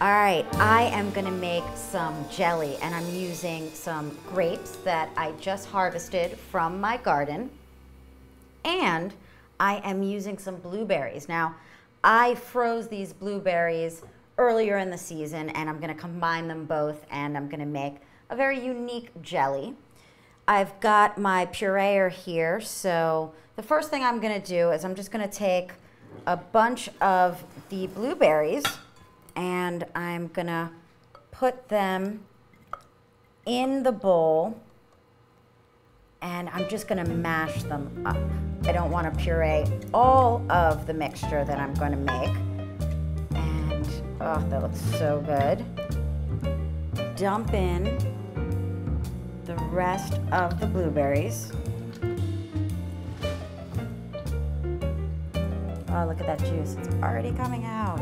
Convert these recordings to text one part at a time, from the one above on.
All right, I am gonna make some jelly, and I'm using some grapes that I just harvested from my garden, and I am using some blueberries. Now, I froze these blueberries earlier in the season, and I'm gonna combine them both, and I'm gonna make a very unique jelly. I've got my pureer here, so the first thing I'm gonna do is I'm just gonna take a bunch of the blueberries and I'm gonna put them in the bowl and I'm just gonna mash them up. I don't wanna puree all of the mixture that I'm gonna make. And, oh, that looks so good. Dump in the rest of the blueberries. Oh, look at that juice, it's already coming out.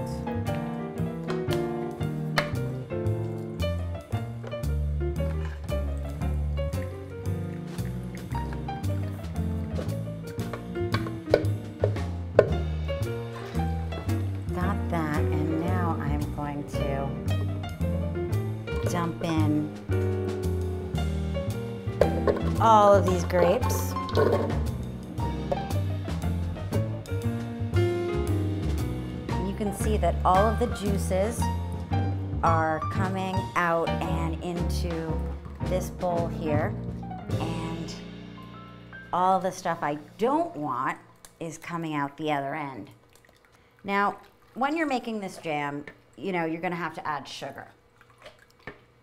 Got that, and now I'm going to dump in all of these grapes. You can see that all of the juices are coming out and into this bowl here, and all the stuff I don't want is coming out the other end. Now, when you're making this jam, you know, you're gonna have to add sugar.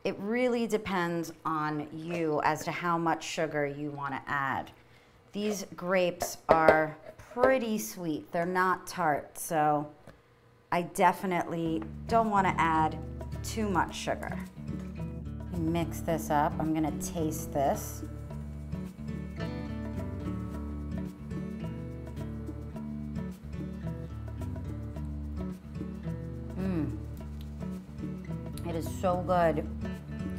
It really depends on you as to how much sugar you want to add. These grapes are pretty sweet. They're not tart, so I definitely don't want to add too much sugar. Mix this up. I'm going to taste this. It is so good.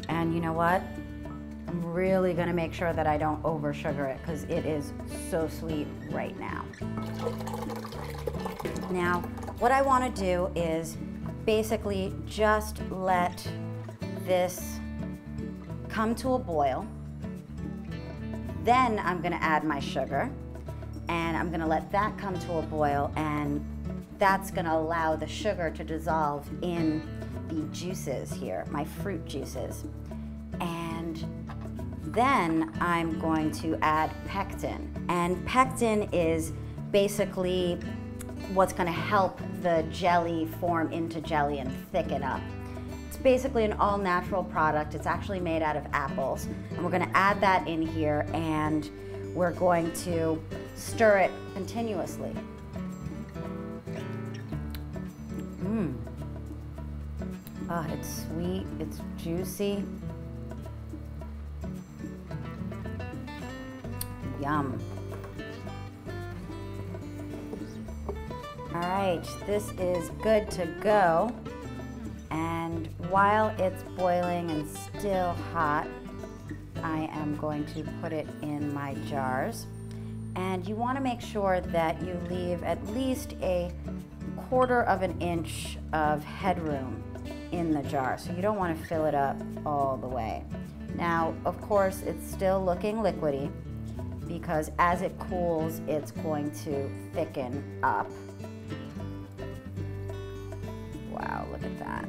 And you know what? I'm really gonna make sure that I don't over sugar it because it is so sweet right now. Now, what I wanna do is basically just let this come to a boil. Then I'm gonna add my sugar and I'm gonna let that come to a boil, and that's gonna allow the sugar to dissolve in the juices here, my fruit juices. And then I'm going to add pectin. And pectin is basically what's gonna help the jelly form into jelly and thicken up. It's basically an all-natural product. It's actually made out of apples. And we're gonna add that in here, and we're going to stir it continuously. Oh, it's sweet, it's juicy. Yum. All right, this is good to go. And while it's boiling and still hot, I am going to put it in my jars. And you want to make sure that you leave at least a 1/4 of an inch of headroom in the jar, so you don't want to fill it up all the way. Now, of course, it's still looking liquidy because as it cools, it's going to thicken up. Wow, look at that.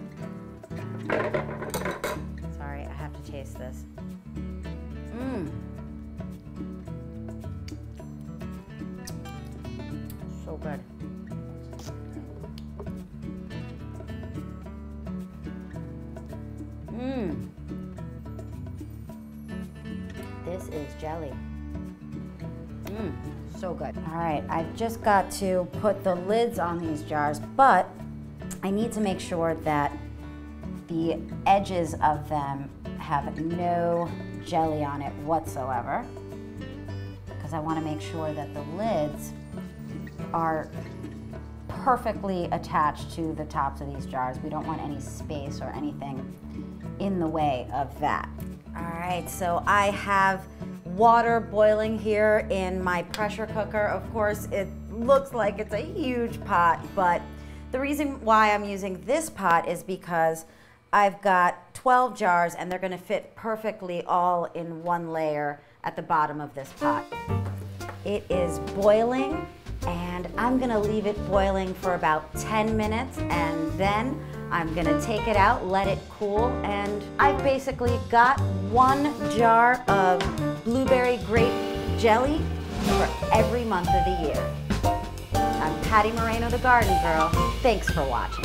Sorry, I have to taste this. So good. This is jelly. So good. All right, I've just got to put the lids on these jars, but I need to make sure that the edges of them have no jelly on it whatsoever, because I want to make sure that the lids are perfectly attached to the tops of these jars. We don't want any space or anything in the way of that. All right, so I have water boiling here in my pressure cooker. Of course, it looks like it's a huge pot, but The reason why I'm using this pot is because I've got 12 jars and they're gonna fit perfectly all in one layer at the bottom of this pot. It is boiling and I'm gonna leave it boiling for about 10 minutes and then I'm gonna take it out, let it cool, and I've basically got 1 jar of blueberry grape jelly for every month of the year. I'm Patty Moreno, the Garden Girl. Thanks for watching.